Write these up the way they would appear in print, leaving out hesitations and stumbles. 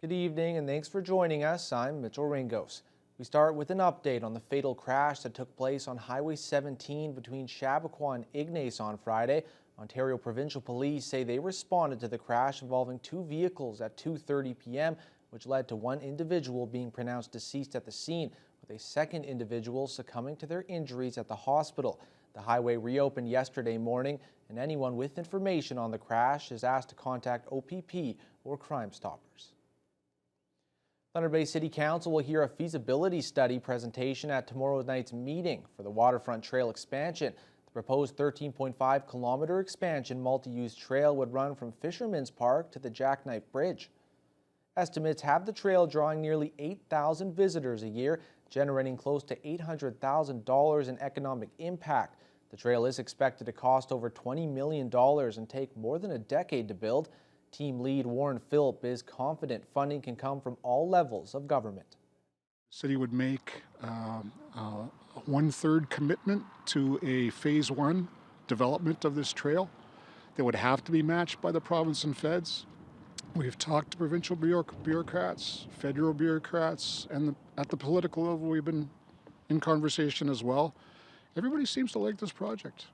Good evening and thanks for joining us. I'm Mitchell Ringos. We start with an update on the fatal crash that took place on Highway 17 between Chappaqua and Ignace on Friday. Ontario Provincial Police say they responded to the crash involving two vehicles at 2:30 p.m., which led to one individual being pronounced deceased at the scene, with a second individual succumbing to their injuries at the hospital. The highway reopened yesterday morning, and anyone with information on the crash is asked to contact OPP or Crime Stoppers. Thunder Bay City Council will hear a feasibility study presentation at tomorrow night's meeting for the Waterfront Trail expansion. The proposed 13.5-kilometer expansion multi-use trail would run from Fisherman's Park to the Jackknife Bridge. Estimates have the trail drawing nearly 8,000 visitors a year, generating close to $800,000 in economic impact. The trail is expected to cost over $20 million and take more than a decade to build. Team lead Warren Philp is confident funding can come from all levels of government. The city would make a one-third commitment to a phase one development of this trail that would have to be matched by the province and feds. We've talked to provincial bureaucrats, federal bureaucrats, and at the political level we've been in conversation as well. Everybody seems to like this project.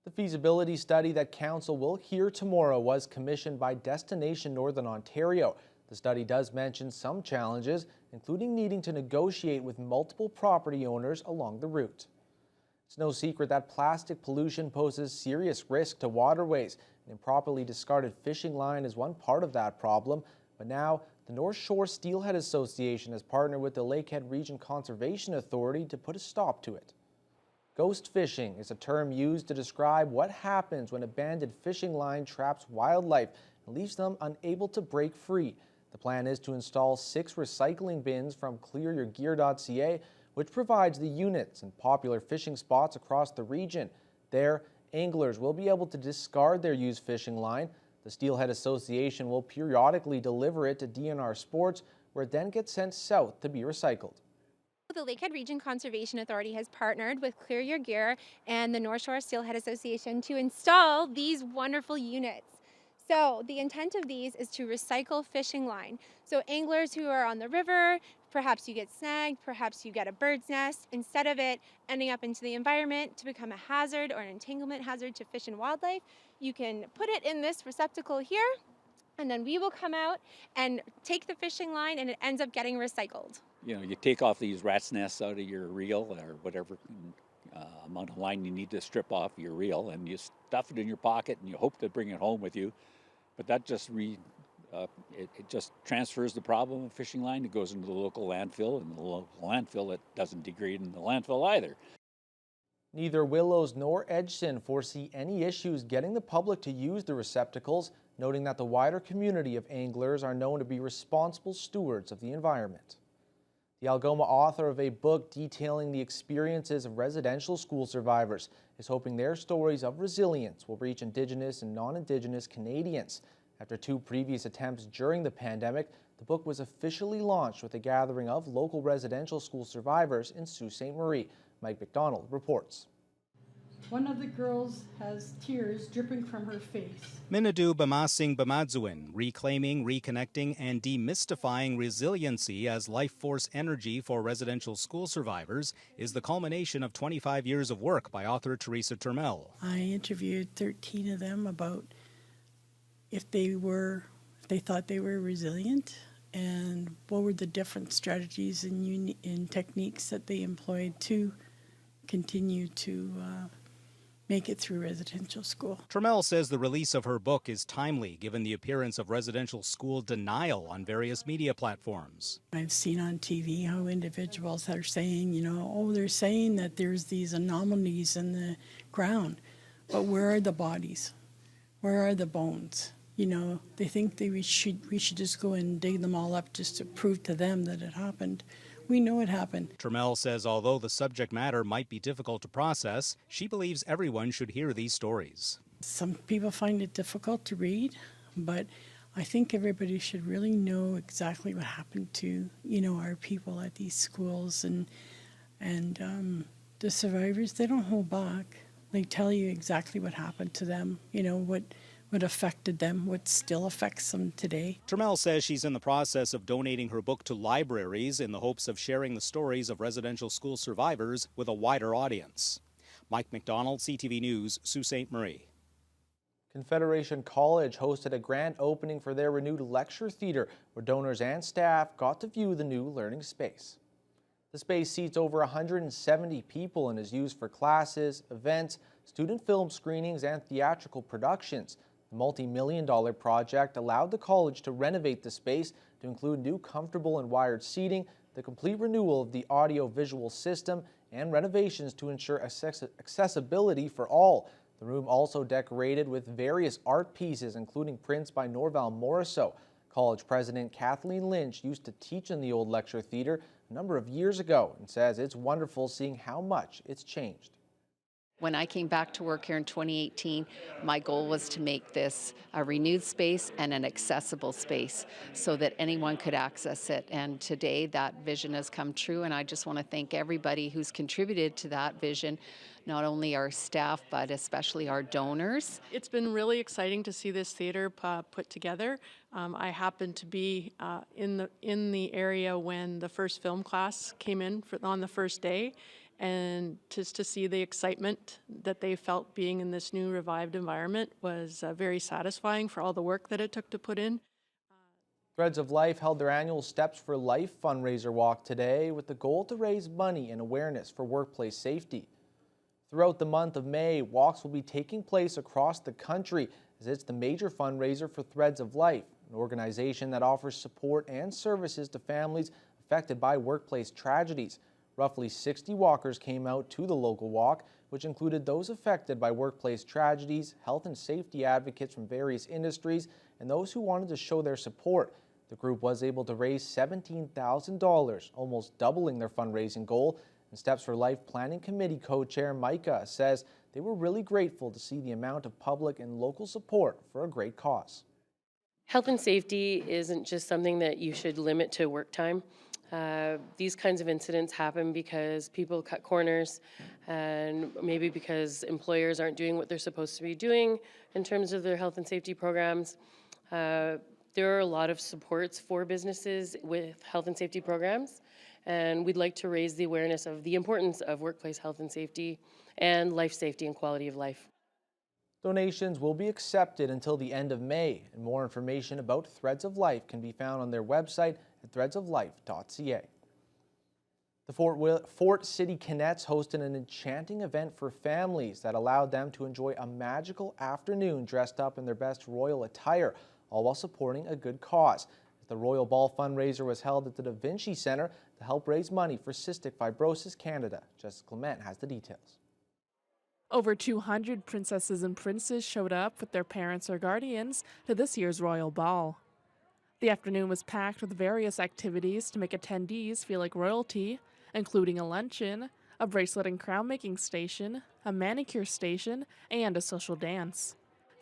The feasibility study that Council will hear tomorrow was commissioned by Destination Northern Ontario. The study does mention some challenges, including needing to negotiate with multiple property owners along the route. It's no secret that plastic pollution poses serious risk to waterways. An improperly discarded fishing line is one part of that problem, but now the Northshore Steelhead Association has partnered with the Lakehead Region Conservation Authority to put a stop to it. Ghost fishing is a term used to describe what happens when abandoned fishing line traps wildlife and leaves them unable to break free. The plan is to install 6 recycling bins from clearyourgear.ca, which provides the units in popular fishing spots across the region. There, anglers will be able to discard their used fishing line. The Steelhead Association will periodically deliver it to DNR Sports, where it then gets sent south to be recycled. The Lakehead Region Conservation Authority has partnered with Clear Your Gear and the Northshore Steelhead Association to install these wonderful units. So the intent of these is to recycle fishing line. So anglers who are on the river, perhaps you get snagged, perhaps you get a bird's nest, instead of it ending up into the environment to become a hazard or an entanglement hazard to fish and wildlife, you can put it in this receptacle here, and then we will come out and take the fishing line and it ends up getting recycled. You know, you take off these rat's nests out of your reel or whatever amount of line you need to strip off your reel, and you stuff it in your pocket and you hope to bring it home with you. But that just it just transfers the problem of fishing line. It goes into the local landfill, and the local landfill, it doesn't degrade in the landfill either. Neither Willows nor Edgson foresee any issues getting the public to use the receptacles, noting that the wider community of anglers are known to be responsible stewards of the environment. The Algoma author of a book detailing the experiences of residential school survivors is hoping their stories of resilience will reach Indigenous and non-Indigenous Canadians. After 2 previous attempts during the pandemic, the book was officially launched with a gathering of local residential school survivors in Sault Ste. Marie. Mike McDonald reports. One of the girls has tears dripping from her face. Minadu Bamasing Bamadzuin, reclaiming, reconnecting, and demystifying resiliency as life force energy for residential school survivors, is the culmination of 25 years of work by author Teresa Turmel. I interviewed 13 of them about if they thought they were resilient and what were the different strategies and techniques that they employed to continue to make it through residential school. Turmel says the release of her book is timely given the appearance of residential school denial on various media platforms. I've seen on TV how individuals are saying, they're saying that there's these anomalies in the ground, but where are the bodies? Where are the bones? They think we should just go and dig them all up just to prove to them that it happened. We know it happened. Turmel says although the subject matter might be difficult to process, she believes everyone should hear these stories. Some people find it difficult to read, but I think everybody should really know exactly what happened to, our people at these schools. And the survivors, they don't hold back. They tell you exactly what happened to them, what affected them, what still affects them today. Trammell says she's in the process of donating her book to libraries in the hopes of sharing the stories of residential school survivors with a wider audience. Mike McDonald, CTV News, Sault Ste. Marie. Confederation College hosted a grand opening for their renewed lecture theatre, where donors and staff got to view the new learning space. The space seats over 170 people and is used for classes, events, student film screenings, and theatrical productions. The multi-million-dollar project allowed the college to renovate the space to include new comfortable and wired seating, the complete renewal of the audio-visual system, and renovations to ensure accessibility for all. The room also decorated with various art pieces, including prints by Norval Morisseau. College president Kathleen Lynch used to teach in the old lecture theatre a number of years ago and says it's wonderful seeing how much it's changed. When I came back to work here in 2018, my goal was to make this a renewed space and an accessible space so that anyone could access it. And today that vision has come true, and I just want to thank everybody who's contributed to that vision, not only our staff, but especially our donors. It's been really exciting to see this theater put together. I happened to be in the area when the first film class came in on the first day, and just to see the excitement that they felt being in this new revived environment was very satisfying for all the work that it took to put in. Threads of Life held their annual Steps for Life fundraiser walk today with the goal to raise money and awareness for workplace safety. Throughout the month of May, walks will be taking place across the country as it's the major fundraiser for Threads of Life, an organization that offers support and services to families affected by workplace tragedies. Roughly 60 walkers came out to the local walk, which included those affected by workplace tragedies, health and safety advocates from various industries, and those who wanted to show their support. The group was able to raise $17,000, almost doubling their fundraising goal. And Steps for Life Planning Committee co-chair Micah says they were really grateful to see the amount of public and local support for a great cause. Health and safety isn't just something that you should limit to work time. These kinds of incidents happen because people cut corners, and maybe because employers aren't doing what they're supposed to be doing in terms of their health and safety programs. There are a lot of supports for businesses with health and safety programs, and we'd like to raise the awareness of the importance of workplace health and safety and life safety and quality of life. Donations will be accepted until the end of May, and more information about Threads of Life can be found on their website at threadsoflife.ca. The Fort City Cadets hosted an enchanting event for families that allowed them to enjoy a magical afternoon dressed up in their best royal attire, all while supporting a good cause. The Royal Ball fundraiser was held at the Da Vinci Center to help raise money for Cystic Fibrosis Canada. Jessica Clement has the details. Over 200 princesses and princes showed up with their parents or guardians to this year's Royal Ball. The afternoon was packed with various activities to make attendees feel like royalty, including a luncheon, a bracelet and crown making station, a manicure station, and a social dance.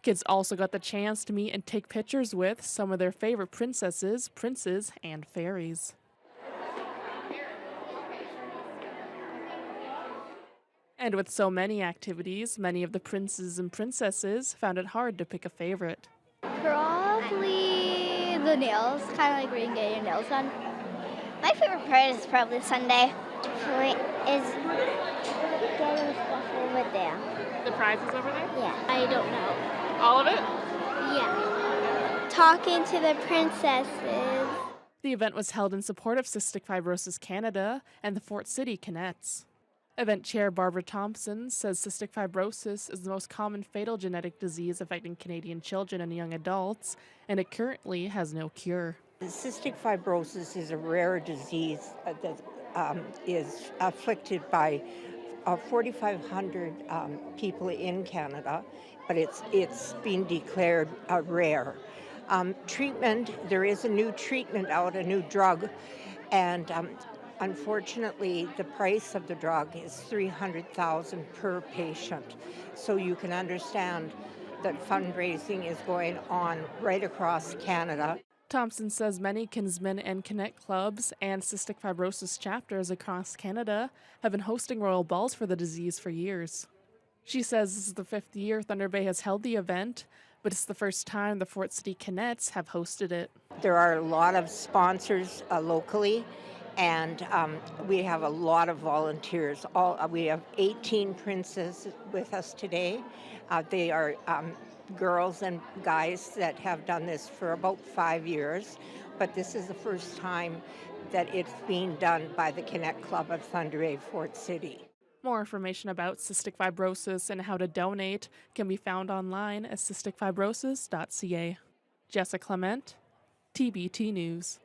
Kids also got the chance to meet and take pictures with some of their favorite princesses, princes, and fairies. And with so many activities, many of the princes and princesses found it hard to pick a favorite. Probably the nails, kind of like where you can get your nails done. My favorite part is probably Sunday. Is getting stuff over there. The prizes over there? Yeah. I don't know. All of it? Yeah. Talking to the princesses. The event was held in support of Cystic Fibrosis Canada and the Fort City Cadets. Event chair Barbara Thomson says cystic fibrosis is the most common fatal genetic disease affecting Canadian children and young adults, and it currently has no cure. Cystic fibrosis is a rare disease that is afflicted by 4,500 people in Canada, but it's been declared rare. Treatment, there is a new treatment out, a new drug, and unfortunately, the price of the drug is $300,000 per patient. So you can understand that fundraising is going on right across Canada. Thomson says many Kinsmen and Connect clubs and cystic fibrosis chapters across Canada have been hosting Royal Balls for the disease for years. She says this is the 5th year Thunder Bay has held the event, but it's the first time the Fort City Cadets have hosted it. There are a lot of sponsors locally, and we have a lot of volunteers. We have 18 princes with us today. They are girls and guys that have done this for about 5 years, but this is the first time that it's being done by the Connect Club of Thunder Bay, Fort City. More information about cystic fibrosis and how to donate can be found online at cysticfibrosis.ca. Jessica Clement, TBT News.